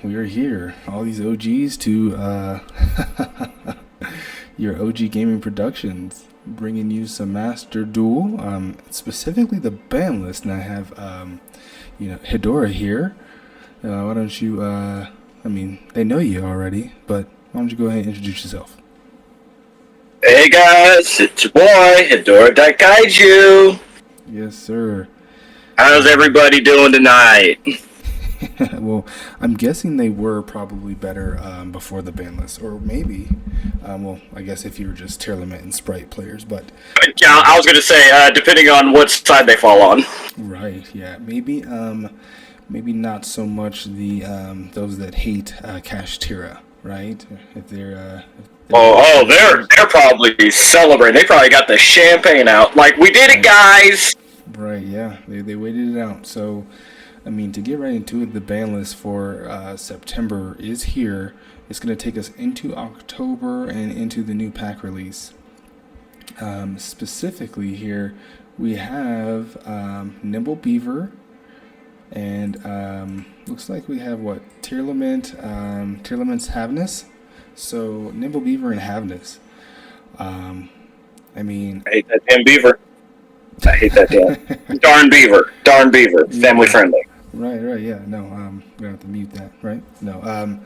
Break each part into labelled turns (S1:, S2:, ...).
S1: we are here. All these OGs to your OG Gaming Productions, bringing you some Master Duel, specifically the ban list. And I have, Hedora here. Why don't you, they know you already, but why don't you go ahead and introduce yourself?
S2: Hey guys, it's your boy, Hedora Daikaiju.
S1: Yes, sir.
S2: How's everybody doing tonight?
S1: Well, I'm guessing they were probably better before the ban list, or maybe, I guess if you were just tier limit and Sprite players, but
S2: Yeah, I was gonna say, depending on what side they fall on.
S1: right, yeah, maybe not so much the those that hate Cash Tira, right? If they're
S2: they're probably celebrating. They probably got the champagne out. Like, we did it, guys.
S1: Right, yeah, they waited it out. So, to get right into it, the ban list for September is here. It's going to take us into October and into the new pack release. Specifically here, we have Nimble Beaver, and looks like we have Tearlament's Havness. So Nimble Beaver and Havness.
S2: I hate that damn beaver. I hate that damn darn beaver. Family friendly.
S1: Right, yeah. No, I'm gonna have to mute that, right? No,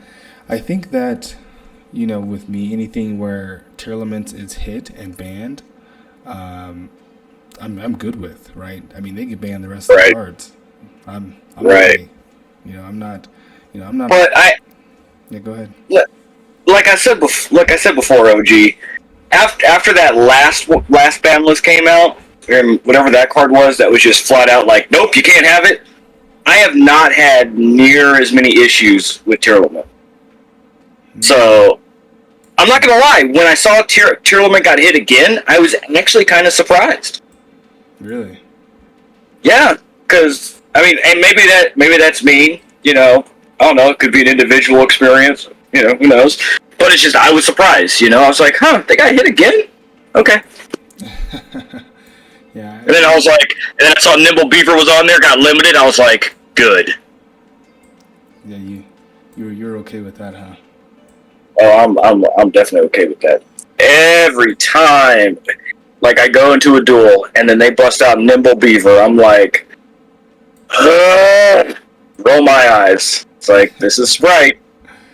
S1: I think that, with me, anything where Tearlaments is hit and banned, I'm good with, right? They can ban the rest of the cards. I'm
S2: right.
S1: Okay. I'm not.
S2: But
S1: Yeah, go ahead.
S2: Like I said before, OG. After that last ban list came out, or whatever that card was, that was just flat out like, nope, you can't have it. I have not had near as many issues with Tearlament. So, I'm not gonna lie. When I saw Tearlament got hit again, I was actually kind of surprised.
S1: Really?
S2: Yeah, because and maybe that's me. I don't know. It could be an individual experience. Who knows? But it's just, I was surprised. I was like, huh, they got hit again? Okay.
S1: Yeah.
S2: And then I saw Nimble Beaver was on there, got limited. I was like, good.
S1: Yeah, you're okay with that, huh?
S2: Oh, I'm definitely okay with that. Every time, like, I go into a duel and then they bust out Nimble Beaver, I'm like, roll my eyes. It's like, this is Sprite.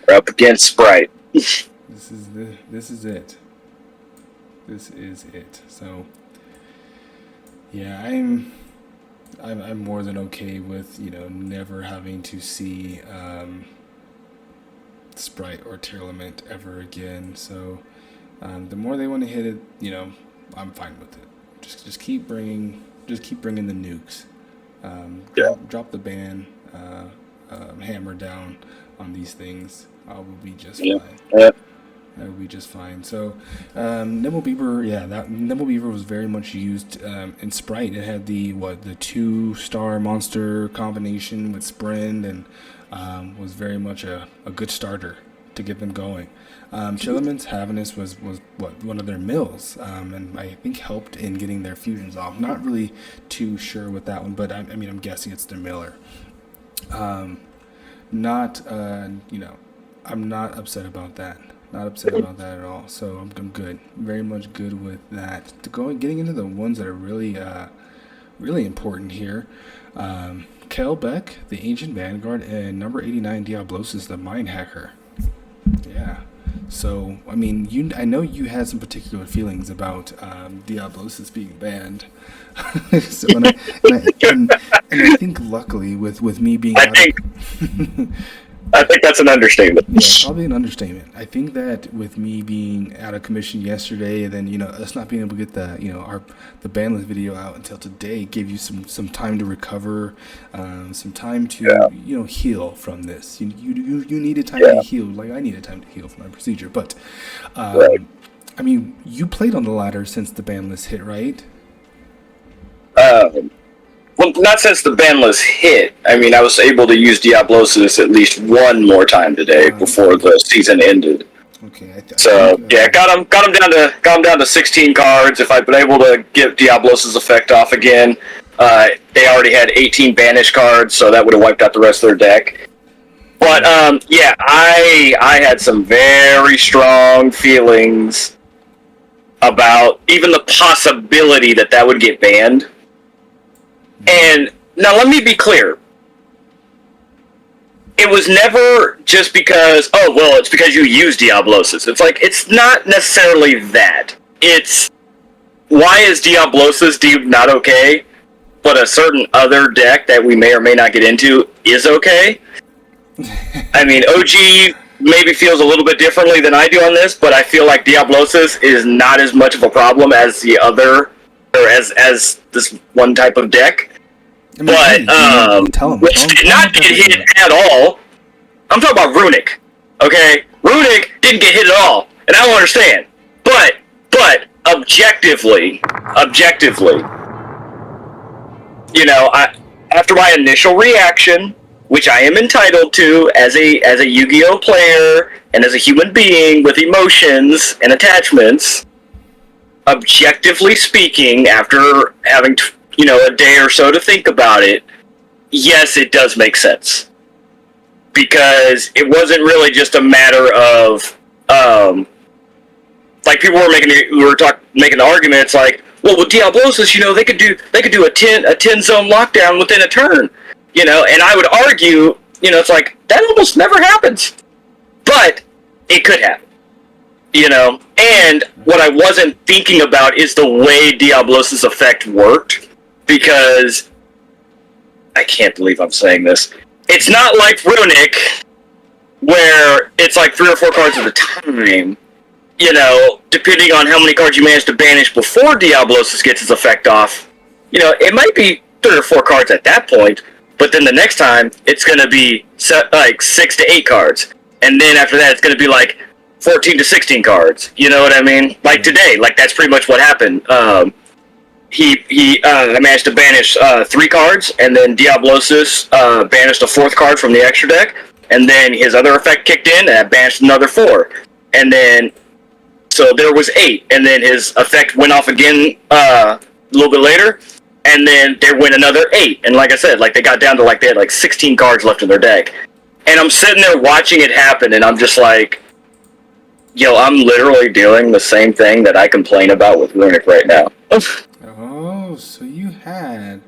S2: We're up against Sprite.
S1: This is it. This is it. So, yeah, I'm more than okay with never having to see Sprite or Tearlament ever again. So, the more they want to hit it, I'm fine with it. Just keep bringing the nukes. Drop the ban, hammer down on these things. I will be just fine.
S2: Yeah.
S1: I will be just fine. So, Nimble Beaver, that Nimble Beaver was very much used in Sprite. It had the 2-star monster combination with Sprint, and was very much a good starter to get them going. Tearlament's Havness was one of their mills, and I think helped in getting their fusions off. Not really too sure with that one, but I'm guessing it's their miller. I'm not upset about that. Not upset about that at all. So I'm good. Very much good with that. Getting into the ones that are really, really important here. Kel Beck, the Ancient Vanguard, and number 89 Diablosis, the Mind Hacker. Yeah. So I know you had some particular feelings about Diablosis being banned. So and I think luckily with me being
S2: I think that's an understatement.
S1: Yeah, probably an understatement. I think that with me being out of commission yesterday, and then us not being able to get the ban list video out until today, gave you some time to recover, some time to heal from this. You needed time to heal, like I needed time to heal from my procedure. But you played on the ladder since the ban list hit, right?
S2: Well, not since the ban list hit. I was able to use Diablosis at least one more time today before the season ended.
S1: Okay.
S2: Got him down to 16 cards. If I'd been able to get Diablosis effect off again, they already had 18 banish cards, so that would have wiped out the rest of their deck. But yeah, I had some very strong feelings about even the possibility that that would get banned. And now let me be clear. It was never just because, oh, well, it's because you use Diablosis. It's like, it's not necessarily that. It's, why is Diablosis deemed not okay, but a certain other deck that we may or may not get into is okay? I mean, OG maybe feels a little bit differently than I do on this, but I feel like Diablosis is not as much of a problem as the other, or as this one type of deck. I mean, but which did not get hit at all. I'm talking about Runic. Okay, Runic didn't get hit at all, and I don't understand. But objectively, you know, after my initial reaction, which I am entitled to as a Yu-Gi-Oh player and as a human being with emotions and attachments, objectively speaking, after having a day or so to think about it, yes, it does make sense. Because it wasn't really just a matter of, like people were making the argument. It's like, well, with Diablosis, they could do a 10 zone lockdown within a turn, and I would argue, it's like that almost never happens, but it could happen, And what I wasn't thinking about is the way Diablosis effect worked. Because I can't believe I'm saying this. It's not like Runic, where it's like 3 or 4 cards at a time. Depending on how many cards you manage to banish before Diablosis gets its effect off. It might be 3 or 4 cards at that point, but then the next time it's going to be like 6 to 8 cards, and then after that it's going to be like 14 to 16 cards. You know what I mean? Like today, like that's pretty much what happened. He managed to banish 3 cards, and then Diablosis banished a 4th card from the extra deck, and then his other effect kicked in and banished another 4. And then, so there was 8, and then his effect went off again a little bit later, and then there went another 8. And like I said, like they got down to like they had like 16 cards left in their deck. And I'm sitting there watching it happen, and I'm just like, yo, I'm literally doing the same thing that I complain about with Runic right now.
S1: Oh, so you had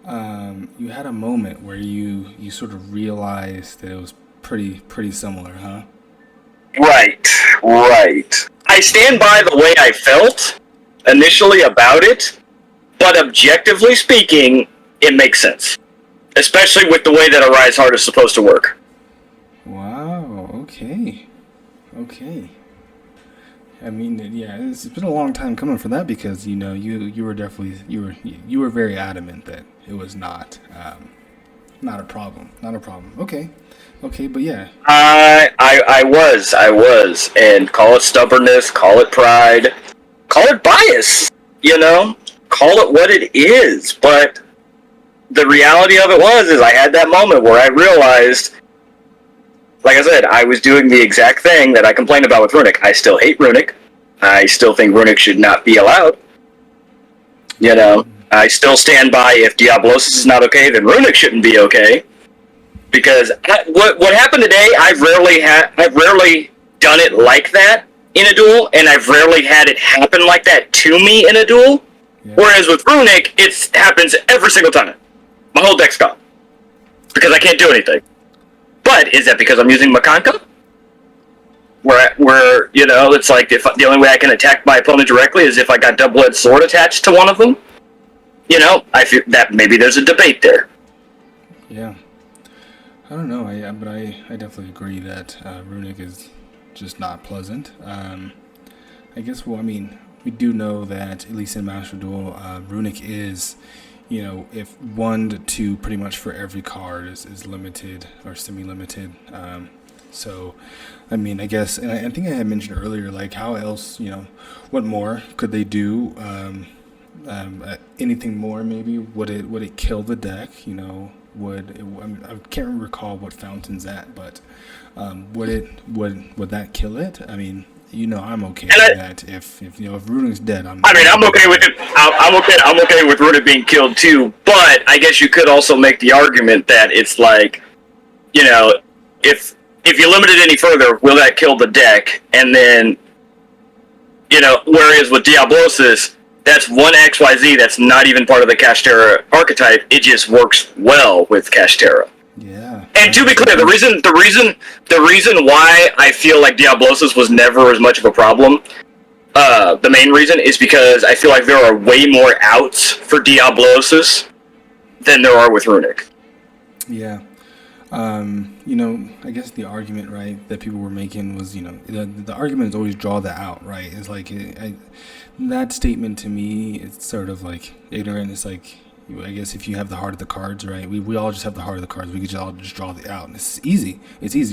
S1: a moment where you sort of realized that it was pretty similar, huh?
S2: Right. I stand by the way I felt initially about it, but objectively speaking, it makes sense. Especially with the way that a Rise Heart is supposed to work.
S1: Wow, okay. I mean, yeah, it's been a long time coming for that because you were definitely you were very adamant that it was not a problem. Okay, but yeah.
S2: I was, and call it stubbornness, call it pride, call it bias, call it what it is. But the reality of it is I had that moment where I realized, like I said, I was doing the exact thing that I complained about with Runic. I still hate Runic. I still think Runic should not be allowed. I still stand by if Diablosis is not okay, then Runic shouldn't be okay. Because what happened today, I've rarely done it like that in a duel, and I've rarely had it happen like that to me in a duel. Yeah. Whereas with Runic, it happens every single time. My whole deck's gone. Because I can't do anything. But is that because I'm using Makanka? Where it's like if the only way I can attack my opponent directly is if I got double-edged sword attached to one of them. I feel that maybe there's a debate there.
S1: Yeah. I don't know, but I definitely agree that Runic is just not pleasant. I guess, we do know that, at least in Master Duel, Runic is, if 1 to 2 pretty much for every card is limited or semi-limited. So, I guess, and I think I had mentioned earlier, like, how else, what more could they do? Anything more, maybe? Would it kill the deck, I can't recall what fountain's at, but would that kill it? I'm okay with that. If Runic's dead, I'm
S2: okay with it. I'm okay with Runic being killed too. But I guess you could also make the argument that it's like, if you limit it any further, will that kill the deck? And then, whereas with Diablosis, that's one XYZ that's not even part of the Kashtera archetype. It just works well with Kashtera.
S1: Yeah.
S2: And to be clear, the reason why I feel like Diablosis was never as much of a problem, the main reason is because I feel like there are way more outs for Diablosis than there are with Runic.
S1: Yeah. I guess the argument, right, that people were making was, the argument is always draw that out, right? It's like, that statement to me, it's sort of like ignorant. It's like, I guess if you have the heart of the cards, right, we all just have the heart of the cards. We could all just draw it out. And it's easy,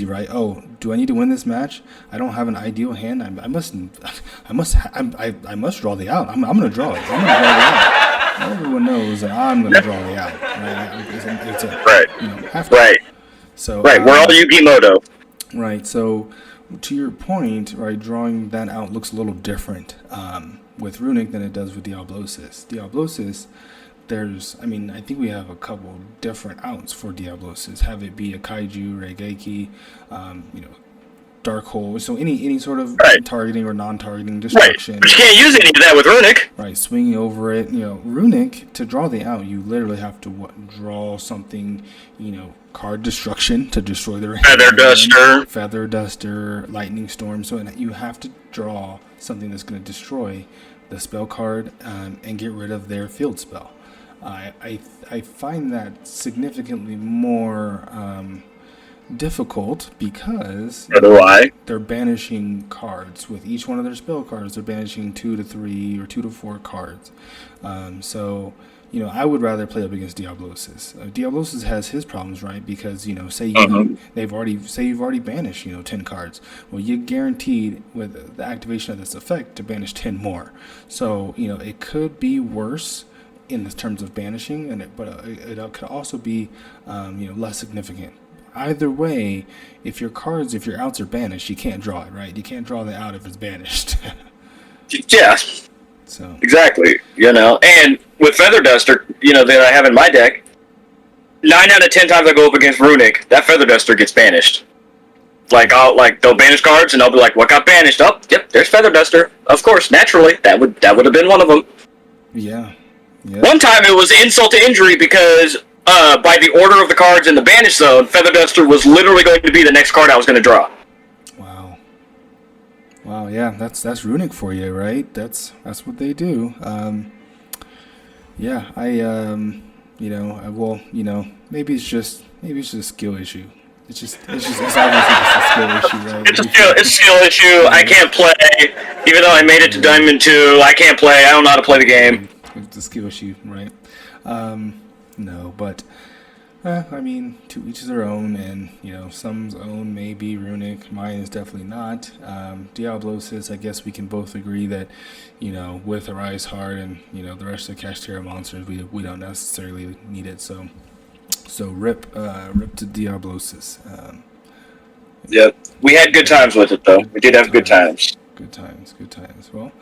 S1: right? Oh, do I need to win this match? I don't have an ideal hand. I must draw the out. I'm gonna draw it. I'm gonna draw the out. Everyone knows that I'm gonna draw the out. Right?
S2: Right.
S1: So
S2: right, we're all Yugimoto.
S1: Right. So to your point, right, drawing that out looks a little different with Runic than it does with Diablosis. Diablosis, I think we have a couple different outs for Diablosis. Have it be a Kaiju, Reigeki, Dark Hole. So any sort of targeting or non-targeting destruction.
S2: Right. But you can't use any of that with Runic.
S1: Right, swinging over it. Runic, to draw the out, you literally have to draw something, card destruction to destroy their Feather Duster, Lightning Storm. So you have to draw something that's going to destroy the spell card and get rid of their field spell. I find that significantly more difficult because they're banishing cards. With each one of their spell cards, they're banishing 2 to 3 or 2 to 4 cards. So I would rather play up against Diablosis. Diablosis has his problems, right? Because say you've already banished 10 cards. Well, you're guaranteed with the activation of this effect to banish 10 more. So it could be worse in the terms of banishing, but it could also be less significant. Either way, if your outs are banished, you can't draw it, right? You can't draw the out if it's banished.
S2: Yeah.
S1: So
S2: exactly, and with Feather Duster, that I have in my deck, 9 out of 10 times I go up against Runic, that Feather Duster gets banished. They'll banish cards, and I'll be like, "What got banished?" Oh, yep, there's Feather Duster. Of course, naturally, that would have been one of them.
S1: Yeah.
S2: One time it was insult to injury because by the order of the cards in the banish zone, Feather Duster was literally going to be the next card I was going to draw.
S1: Wow, yeah, that's Runic for you, right? That's what they do. Maybe it's just a skill issue. It's obviously just a skill issue, right?
S2: It's a skill issue. I can't play, even though I made it to Diamond 2. I can't play. I don't know how to play the game.
S1: It's a skill issue, right? No, but to each their own, and some's own may be Runic, mine is definitely not. Diablosis, I guess we can both agree that with Arise Heart and the rest of the Kashtera monsters, we don't necessarily need it. So rip to Diablosis.
S2: Yep, we had good times with it though. We did have good times.
S1: Good times. Well,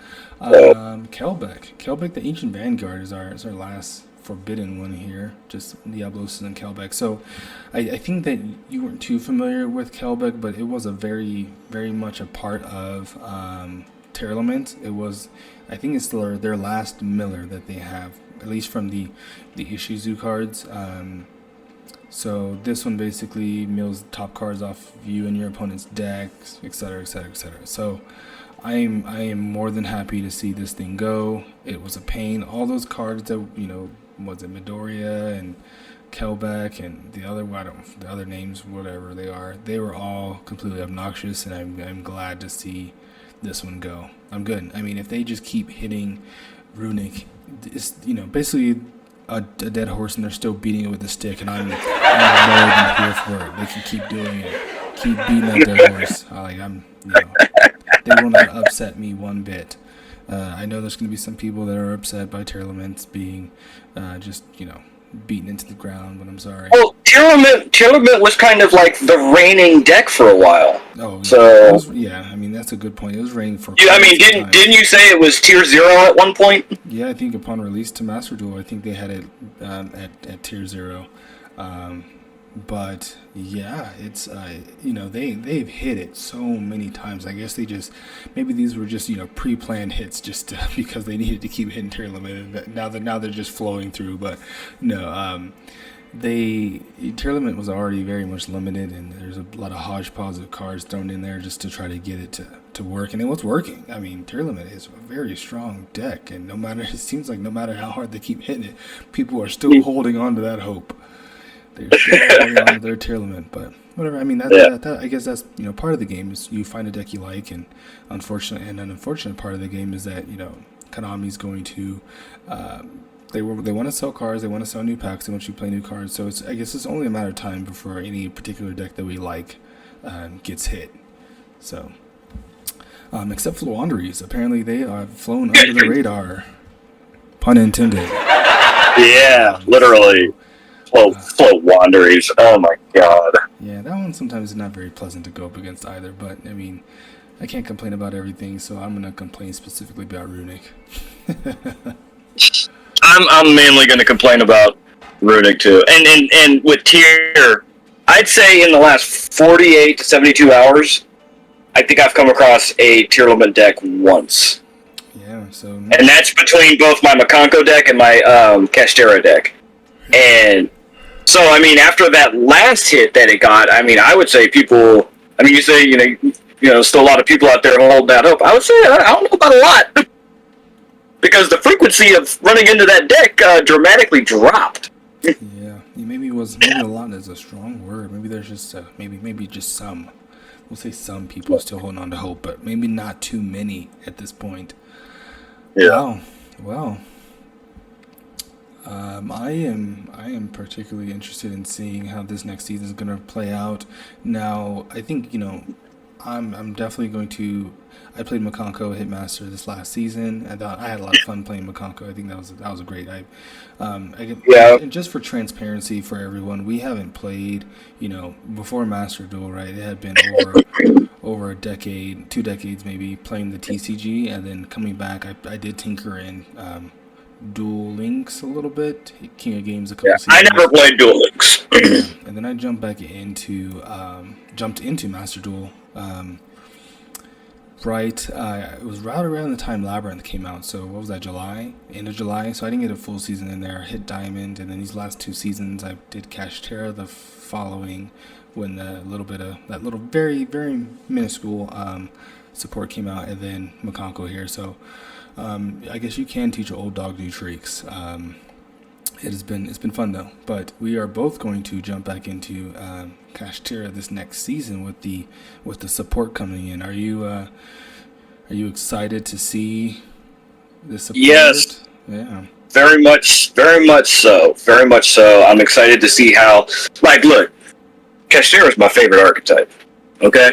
S1: Kelbeck, the Ancient Vanguard is our last forbidden one here, just Diablosis and Kelbeck. So I think that you weren't too familiar with Kelbeck, but it was a very, very much a part of Terralament. It was, I think it's their last Miller that they have, at least from the Ishizu cards. So this one basically mills top cards off you and your opponent's decks, etc., etc., etc. So I am more than happy to see this thing go. It was a pain. All those cards that was it Midoriya and Kelbeck and the other names, whatever they are, they were all completely obnoxious, and I'm glad to see this one go. I'm good. I mean, if they just keep hitting Runic, it's basically a dead horse, and they're still beating it with a stick, and I'm more than here for it. They can keep doing it, keep beating that dead horse. They will not upset me one bit. I know there's going to be some people that are upset by Terralament being beaten into the ground, but I'm sorry.
S2: Well, Terralament was kind of like the reigning deck for a while.
S1: Oh, yeah.
S2: So
S1: that's a good point. It was reigning for.
S2: Didn't you say it was tier 0 at one point?
S1: Yeah, I think upon release to Master Duel, I think they had it at tier 0. But yeah, it's they've hit it so many times. I guess they just maybe these were just pre-planned hits just because they needed to keep hitting Tearlament, and now they're just flowing through. But no, they Tearlament was already very much limited, and there's a lot of hodgepodge of cards thrown in there just to try to get it to work, and it was working. I mean, Tearlament is a very strong deck, and it seems like no matter how hard they keep hitting it, people are still holding on to that hope. They're still holding on to their Tearlament, but whatever. I mean, that I guess that's part of the game is you find a deck you like, and an unfortunate part of the game is that Konami's going to. They want to sell cards. They want to sell new packs. They want you to play new cards. So I guess it's only a matter of time before any particular deck that we like gets hit. So, except for the Wanderers, apparently they have flown under the radar. Pun intended.
S2: Yeah, literally. Float Wanderers. Oh my god.
S1: Yeah, that one sometimes is not very pleasant to go up against either. But I mean, I can't complain about everything, so I'm gonna complain specifically about Runic.
S2: I'm mainly going to complain about Runic too, and with Tier, I'd say in the last 48 to 72 hours, I think I've come across a Tearlament deck once.
S1: Yeah, so
S2: and that's between both my Makonko deck and my Kashtera deck. And so, I mean, after that last hit that it got, I mean, I would say people. I mean, you say still a lot of people out there holding out hope. I would say I don't know about a lot. Because the frequency of running into that deck dramatically dropped.
S1: Yeah, maybe a lot is a strong word. Maybe there's just maybe just some. We'll say some people are still holding on to hope, but maybe not too many at this point.
S2: Yeah.
S1: Well. I am particularly interested in seeing how this next season is going to play out. Now, I think I'm definitely going to. I played Makonko Hitmaster this last season. I thought I had a lot of fun playing Makonko. I think that was great. And just for transparency for everyone, we haven't played. Before Master Duel, right? It had been over a decade, 2 decades maybe, playing the TCG, and then coming back, I did tinker in Duel Links a little bit. King of Games a couple seasons.
S2: I never played Duel Links.
S1: And then I jumped into Master Duel. It was right around the time Labyrinth came out. So what was that, July? End of July. So I didn't get a full season in there. I hit Diamond, and then these last 2 seasons I did Kashtera the following when that little very, very minuscule support came out, and then Makonko here. So I guess you can teach an old dog new tricks. It's been fun though. But we are both going to jump back into Kashtera this next season with the support coming in. Are you excited to see this support?
S2: Yes.
S1: Yeah.
S2: Very much so. Very much so. I'm excited to see how. Look, Kashtera is my favorite archetype. Okay,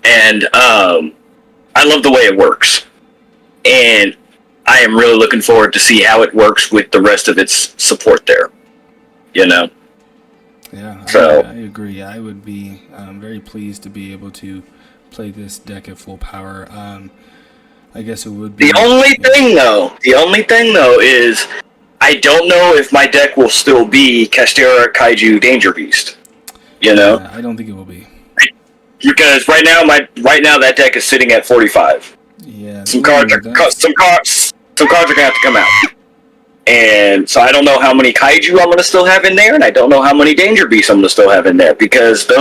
S2: and I love the way it works. And I am really looking forward to see how it works with the rest of its support there.
S1: Yeah,
S2: so,
S1: I agree. I would be very pleased to be able to play this deck at full power. I guess it would be... The only
S2: thing though is I don't know if my deck will still be Kashtera, Kaiju, Danger Beast.
S1: I don't think it will be.
S2: Because right now that deck is sitting at 45.
S1: Yeah,
S2: some cards are going to have to come out, and so I don't know how many Kaiju I'm going to still have in there, and I don't know how many Danger Beasts I'm going to still have in there, because the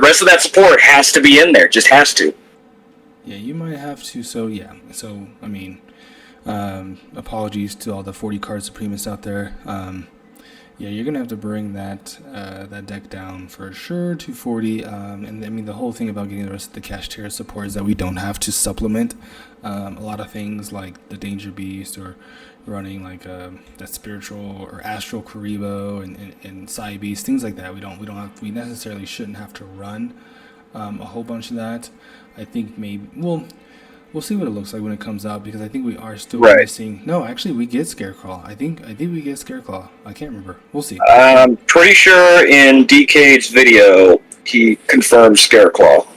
S2: rest of that support has to be in there, just has to.
S1: Yeah, you might have to. So I mean, apologies to all the 40 card supremists out there. Yeah, you're gonna have to bring that deck down for sure to 40. And I mean, the whole thing about getting the rest of the Kashtera support is that we don't have to supplement a lot of things like the Danger Beast or running like that spiritual or astral Karibo and Psy Beast, things like that. We necessarily shouldn't have to run a whole bunch of that. I think maybe we'll see what it looks like when it comes out, because I think we are still missing. No, actually, we get Scareclaw. I think we get Scareclaw. I can't remember. We'll see.
S2: I'm pretty sure in DK's video he confirmed Scareclaw.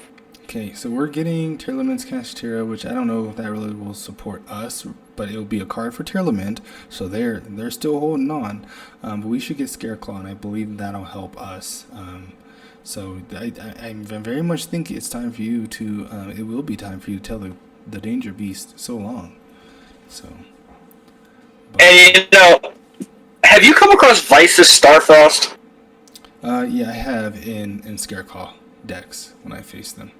S1: Okay, so we're getting Tearlament's Kashtira, which I don't know if that really will support us, but it'll be a card for Tearlament, so they're still holding on. But we should get Scareclaw, and I believe that'll help us. So I very much think it's time for you to. It will be time for you to tell the Danger Beast so long. So. But,
S2: And you know, have you come across Vice's Starfrost?
S1: yeah, I have in Scareclaw decks when I face them.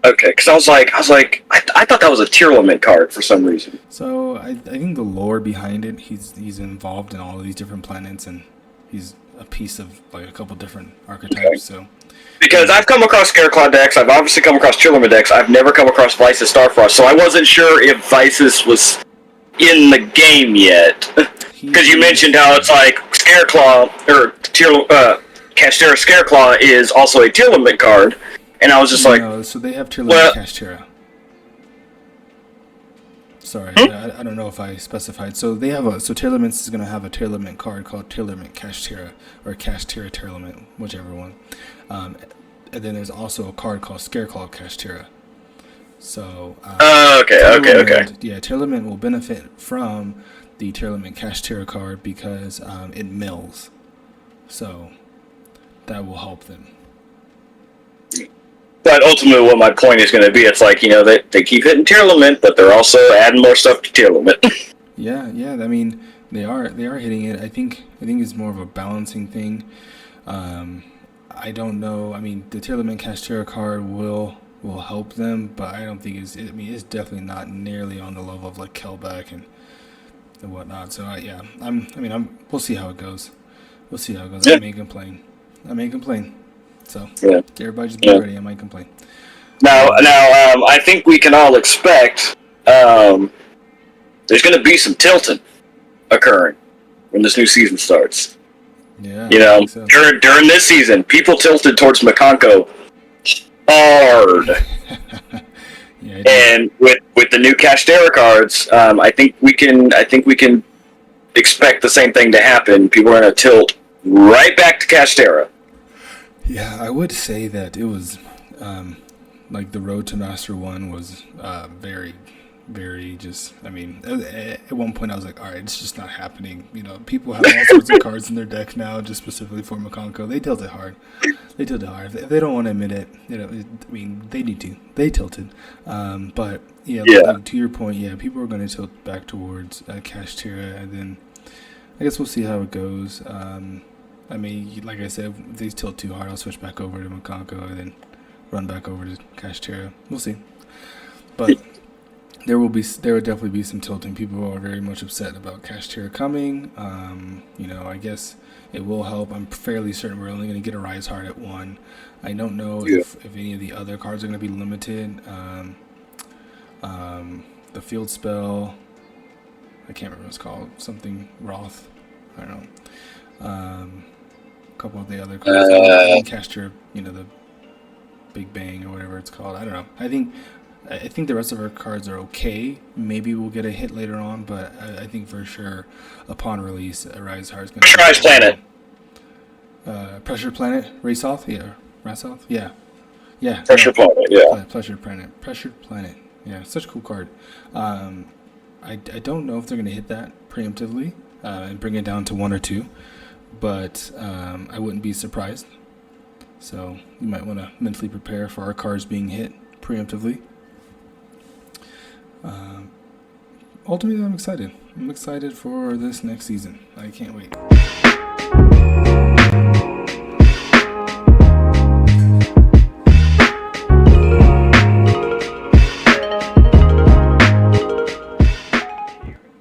S2: Okay, because I thought that was a Tearlament card for some reason.
S1: So I think the lore behind it, he's involved in all of these different planets, and he's a piece of like a couple different archetypes. Okay. So
S2: because I've come across Scareclaw decks, I've obviously come across Tearlament decks, I've never come across Vice's Starfrost, so I wasn't sure if Vice's was in the game yet. Because you mentioned how it's like Scareclaw or Kashtira Scareclaw is also a Tearlament card. And I was just like...
S1: No, so they have Tearlament Kashtira. Sorry, I don't know if I specified. So they have so Tearlament is going to have a Tearlament card called Tearlament Kashtira, or Kashtira Tearlament, whichever one. And then there's also a card called Scareclaw Kashtira. So... okay. Yeah, Tearlament will benefit from the Tearlament Kashtira card because it mills. So that will help them.
S2: But ultimately, what my point is going to be, it's like, you know, they keep hitting Tearlament, but they're also adding more stuff to Tearlament.
S1: yeah. I mean, they are hitting it. I think it's more of a balancing thing. I don't know. I mean, the Tearlament Kashtira card will help them, but I don't think it's. I mean, it's definitely not nearly on the level of like Kelbeck and whatnot. So we'll see how it goes. Yeah. I may complain. So everybody just be ready. I might complain.
S2: Now, I think we can all expect there's going to be some tilting occurring when this new season starts.
S1: Yeah,
S2: you know, so. during this season, people tilted towards Makonko hard. Yeah, and with the new Kashtira cards, I think we can expect the same thing to happen. People are going to tilt right back to Kashtira.
S1: Yeah, I would say that it was like the Road to Master 1 was very, very just, I mean, at one point I was like, all right, it's just not happening. You know, people have all sorts of cards in their deck now just specifically for Makonko. They tilted hard. If they don't want to admit it, you know, I mean, they need to. They tilted. But, like, to your point, people are going to tilt back towards Kashtira, and then I guess we'll see how it goes. I mean, like I said, if they tilt too hard, I'll switch back over to Makonko and then run back over to Kashtira. We'll see. But there will definitely be some tilting. People are very much upset about Kashtira coming. I guess it will help. I'm fairly certain we're only going to get a Rise Hard at 1. I don't know if any of the other cards are going to be limited. The field spell, I can't remember what it's called. Something Wrath. I don't know. A couple of the other cards. Kashtira, the Big Bang or whatever it's called. I don't know. I think the rest of our cards are okay. Maybe we'll get a hit later on, but I think for sure upon release, Rise Hard is going to
S2: Pressurized Planet.
S1: Pressure Planet? Rasoth? Yeah. Rasoth? Yeah. Yeah.
S2: Pressure Planet, yeah.
S1: Pressure Planet. Yeah, such a cool card. I don't know if they're going to hit that preemptively and bring it down to 1 or 2, but I wouldn't be surprised. So you might want to mentally prepare for our cards being hit preemptively. Ultimately, I'm excited. I'm excited for this next season. I can't wait.